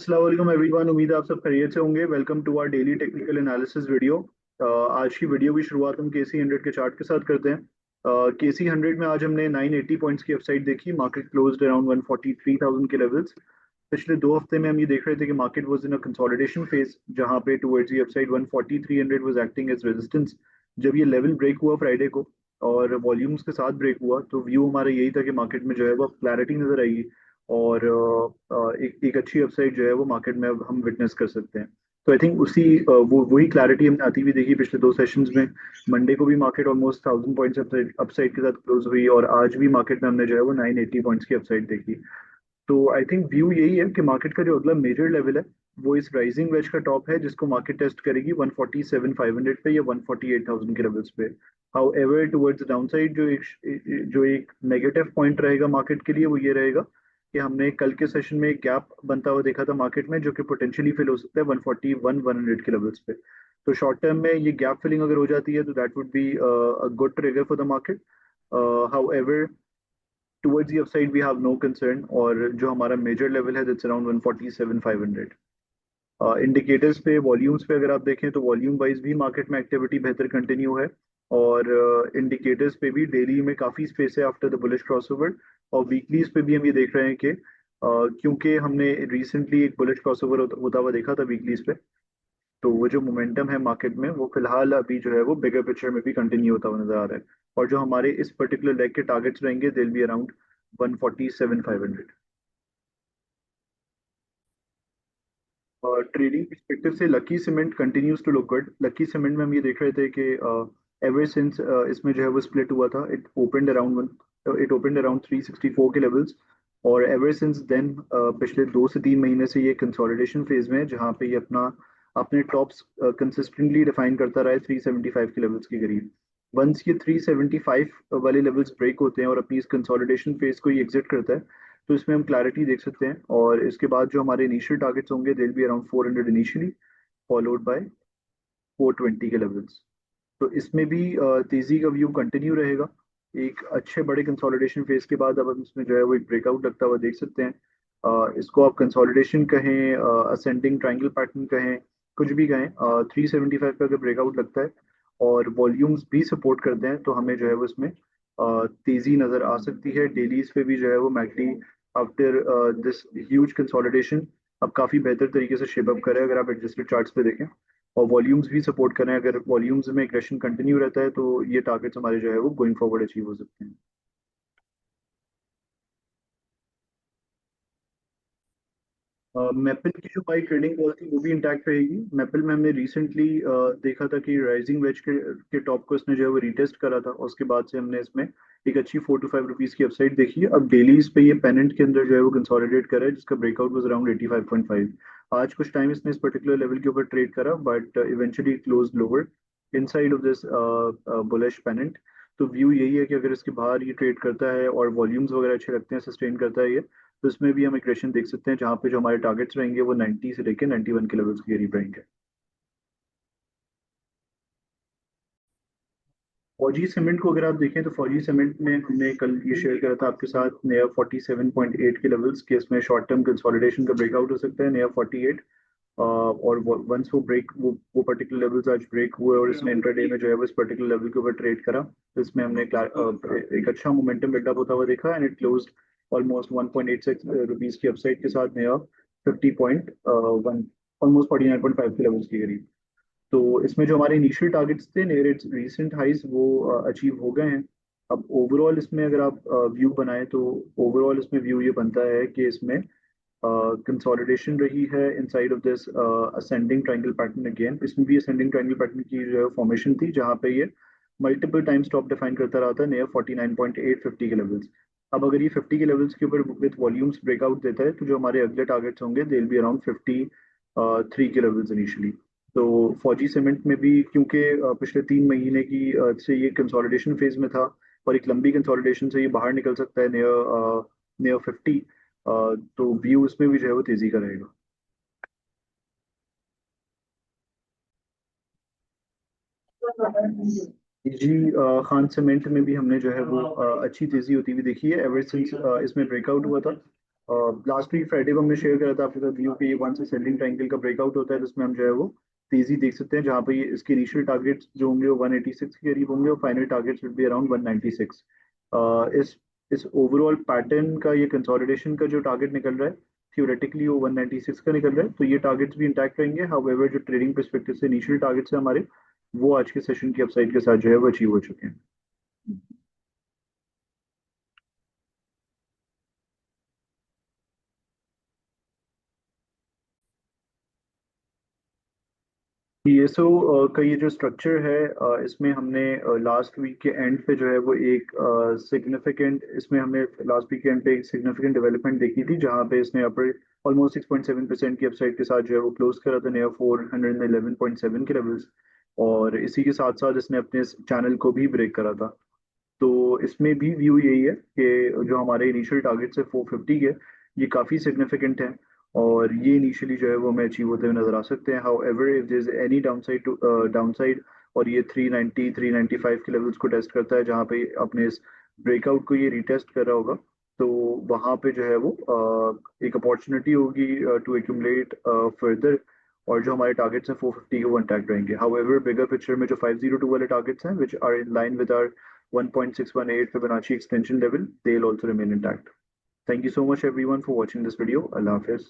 अस्सलाम वालेकुम एवरीवन। उम्मीद है आप सब खैरियत से होंगे। Welcome to our daily technical analysis video. आज की वीडियो की शुरुआत हम केसी 100 के चार्ट के साथ करते हैं। केसी 100 में आज हमने 980 पॉइंट्स की अपसाइड देखी। मार्केट क्लोज्ड अराउंड 143,000 के लेवल्स। पिछले 2 हफ्ते में हम ये देख रहे थे कि market was in a consolidation phase, जहां पे towards the upside 14300 was acting as resistance. जब ये लेवल ब्रेक हुआ फ्राइडे को और वॉल्यूम्स के साथ ब्रेक हुआ, तो व्यू हमारा यही था कि मार्केट में जो है वो क्लैरिटी नजर आएगी और एक अच्छी अपसाइड जो है वो मार्केट में अब हम विटनेस कर सकते हैं। तो आई थिंक उसी वही क्लैरिटी हमने आती हुई देखी पिछले 2 सेशंस में। मंडे को भी मार्केट ऑलमोस्ट 1000 पॉइंट्स अपसाइड के साथ क्लोज हुई और आज भी मार्केट में हमने जो है वो 980 पॉइंट्स की अपसाइड देखी। तो आई थिंक व्यू यही है कि मार्केट का जो अगला मेजर लेवल है वो इस राइजिंग वेज का टॉप है, जिसको मार्केट टेस्ट करेगी 147,500 पे या 148,000 के लेवल्स पे। हाउ एवर टुवर्ड्स डाउनसाइड जो एक नेगेटिव पॉइंट रहेगा मार्केट के लिए वो ये रहेगा कि हमने कल के सेशन में एक गैप बनता हुआ देखा था मार्केट में, जो कि पोटेंशियली फिल हो सकता है 141,100 के लेवल्स पे। तो शॉर्ट टर्म में ये गैप फिलिंग अगर हो जाती है तो that would be a good trigger for the market. However towards the upside we have no concern, और जो हमारा मेजर लेवल है दैट्स अराउंड 147,500। इंडिकेटर्स पे, वॉल्यूम्स पे अगर आप देखें तो वॉल्यूम वाइज भी मार्केट में एक्टिविटी बेहतर कंटिन्यू है। और इंडिकेटर्स पे भी डेली में काफ़ी स्पेस है आफ्टर द बुलिश क्रॉसओवर। और वीकलीज पे भी हम ये देख रहे हैं कि क्योंकि हमने रिसेंटली एक बुलिश क्रॉसओवर होता हुआ देखा था वीकलीज पे, तो वो जो मोमेंटम है मार्केट में वो फिलहाल अभी जो है वो बिगर पिक्चर में भी कंटिन्यू होता हुआ नजर आ रहा है। और जो हमारे इस पर्टिकुलर लेग के टारगेट्स रहेंगे दिल बी अराउंड 147,500। और ट्रेडिंग परस्पेक्टिव से Lucky Cement continues to look good. Lucky Cement में हम ये देख रहे थे कि एवर सिंस इसमें जो है वो स्प्लिट हुआ था, इट ओपनड अराउंड 364 के लेवल्स। और एवर सिंस देन पिछले 2 से 3 महीने से ये कंसोलिडेशन फेज में है, जहाँ पे ये अपने टॉप्स कंसिस्टेंटली डिफाइन करता रहा है 375 के लेवल्स के करीब। वंस ये 375 वाले लेवल्स ब्रेक होते हैं और अपनी इस कंसोलिडेशन फेज को ये एग्जिट करता है, तो इसमें हम क्लैरिटी देख सकते हैं। और इसके बाद जो हमारे इनिशियल टारगेट्स होंगे दिल be around 400 initially, followed by 420 के लेवल्स। तो इसमें भी तेजी का व्यू कंटिन्यू रहेगा। एक अच्छे बड़े कंसोलिडेशन फेज के बाद अब हम इसमें जो है वो एक ब्रेकआउट लगता हुआ देख सकते हैं। इसको आप कंसोलिडेशन कहें, असेंडिंग ट्रायंगल पैटर्न कहें, कुछ भी कहें, 375 का अगर ब्रेकआउट लगता है और वॉल्यूम्स भी सपोर्ट करते हैं तो हमें जो है वो इसमें तेजी नजर आ सकती है। डेलीज पे भी जो है वो McD after this huge consolidation अब काफी बेहतर तरीके से शेप अप करे, अगर आप एडजस्टेड चार्ट्स पे देखें। और वॉल्यूम्स भी सपोर्ट करें, अगर वॉल्यूम्स में एग्रेशन कंटिन्यू रहता है तो ये टारगेट्स हमारे जो है वो गोइंग फॉरवर्ड अचीव हो सकते हैं। मेपल की जो बाई ट्रेडिंग कॉल थी वो भी इंटैक्ट रहेगी। मेपल में हमने रिसेंटली देखा था कि राइजिंग वेज के टॉप को इसने जो है वो रीटेस्ट करा था, और उसके बाद से हमने इसमें एक अच्छी 4 to 5 रुपीज की अपसाइड देखी है। अब डेलीज पे ये पेनेंट के अंदर जो है वो कंसोलिडेट करा है, जिसका ब्रेकआउट वाज अराउंड 85.5। आज कुछ टाइम इसने इस पर्टिकुलर लेवल के ऊपर ट्रेड करा, but eventually close lower inside of this bullish pennant. तो व्यू यही है कि अगर इसके बाहर ये ट्रेड करता है और वॉल्यूम्स वगैरह अच्छे लगते हैं, सस्टेन करता है ये, तो इसमें भी हम इक्वेशन देख सकते हैं जहाँ पे जो हमारे टारगेट्स रहेंगे वो 90 से लेके 91 के लेवल्स के करीब रहेंगे। फौजी सीमेंट को अगर आप देखें तो फौजी सीमेंट में हमने कल ये शेयर करा था आपके साथ नया 47.8 के लेवल्स के, इसमें शॉर्ट टर्म कंसोलिडेशन का ब्रेकआउट हो सकता है नया 48। और वंस वो पर्टिकुलर लेवल्स आज ब्रेक हुए और इसने इंटरडे में जो है वो इस पर्टिकुलर लेवल के ऊपर ट्रेड करा, तो इसमें हमने एक अच्छा मोमेंटम बिल्डअप होता हुआ देखा and it close almost 1.86 rupees की अपसाइड के साथ नया 50.1, ऑलमोस्ट 49.5 के लेवल्स के करीब। तो इसमें जो हमारे इनिशियल टारगेट्स थे नियर इट्स रीसेंट हाइज वो अचीव हो गए हैं। अब ओवरऑल इसमें अगर आप व्यू बनाए तो ओवरऑल इसमें व्यू ये बनता है कि इसमें कंसोलिडेशन रही है inside of this ascending triangle pattern. Again इसमें भी असेंडिंग ट्रायंगल पैटर्न की जो फॉर्मेशन थी, जहाँ पे ये मल्टीपल टाइम स्टॉप डिफाइन करता रहा था नियर 49.8 50 के लेवल्स। अब अगर ये 50 के लेवल्स के ऊपर विद वॉल्यूम्स ब्रेकआउट देता है तो जो हमारे अगले टारगेट्स होंगे दे बी अराउंड 53 के लेवल्स इनिशियली। तो फौजी सीमेंट में भी क्योंकि पिछले 3 महीने की से ये कंसोलिडेशन फेज में था और एक लंबी कंसोलिडेशन से ये बाहर निकल सकता है नियर नियर 50। तो व्यू इसमें भी जो है वो तेजी का रहेगा। जी, खान सीमेंट में भी हमने जो है वो अच्छी तेजी होती हुई देखी है एवर सिंस इसमें ब्रेकआउट हुआ था। लास्ट वीक फ्राइडे को हमने शेयर करा था आपके साथ व्यू कि वन से सेंडिंग ट्रायंगल का ब्रेकआउट होता है, जिसमें हम जो है वो तेजी देख सकते हैं, जहाँ पे ये इसके इनिशियल टारगेट्स जो होंगे वो 186 के करीब होंगे और final targets will be around 196। इस ओवरऑल पैटर्न का ये कंसोलिडेशन का जो टारगेट निकल रहा है थियोरेटिकली वो 196 का निकल रहा है, तो ये टारगेट्स भी इंटैक्ट रहेंगे। हाउएवर जो ट्रेडिंग परस्पेक्टिव से इनिशियल टारगेट्स है हमारे, वो आज के सेशन की अपसाइड के साथ जो है वो अचीव हो चुके हैं। पीएसओ का ये जो स्ट्रक्चर है, इसमें हमने लास्ट वीक के एंड पे जो है वो एक सिग्निफिकेंट, इसमें हमने लास्ट वीक के एंड पे एक सिग्निफिकेंट डेवलपमेंट देखी थी, जहाँ पे इसने अपर ऑलमोस्ट 6.7% की अपसाइड के साथ जो है वो क्लोज करा था नियर 411.7 के लेवल्स। और इसी के साथ साथ इसने अपने चैनल को भी ब्रेक करा था। तो इसमें भी व्यू यही है कि जो हमारे इनिशियल टारगेट्स है 450 के, ये काफ़ी सिग्निफिकेंट हैं और ये इनिशियली जो है वो हमें अचीव होते हुए नजर आ सकते हैं। However if there is any downside to downside और ये 390 395 के लेवल्स को टेस्ट करता है, जहाँ पे अपने इस ब्रेकआउट को ये रीटेस्ट कर रहा होगा, तो वहाँ पे जो है वो एक अपॉर्चुनिटी होगी टू एक्यूमुलेट फर्दर। और जो हमारे टारगेट्स हैं 450 के, वो इंटैक्ट रहेंगे। हाउएवर बिगर पिक्चर में जो 502 वाले टारगेट्स हैं which are in line with our 1.618 Fibonacci extension level, they'll also remain intact. Thank you so much everyone for watching this video. Allah Hafiz.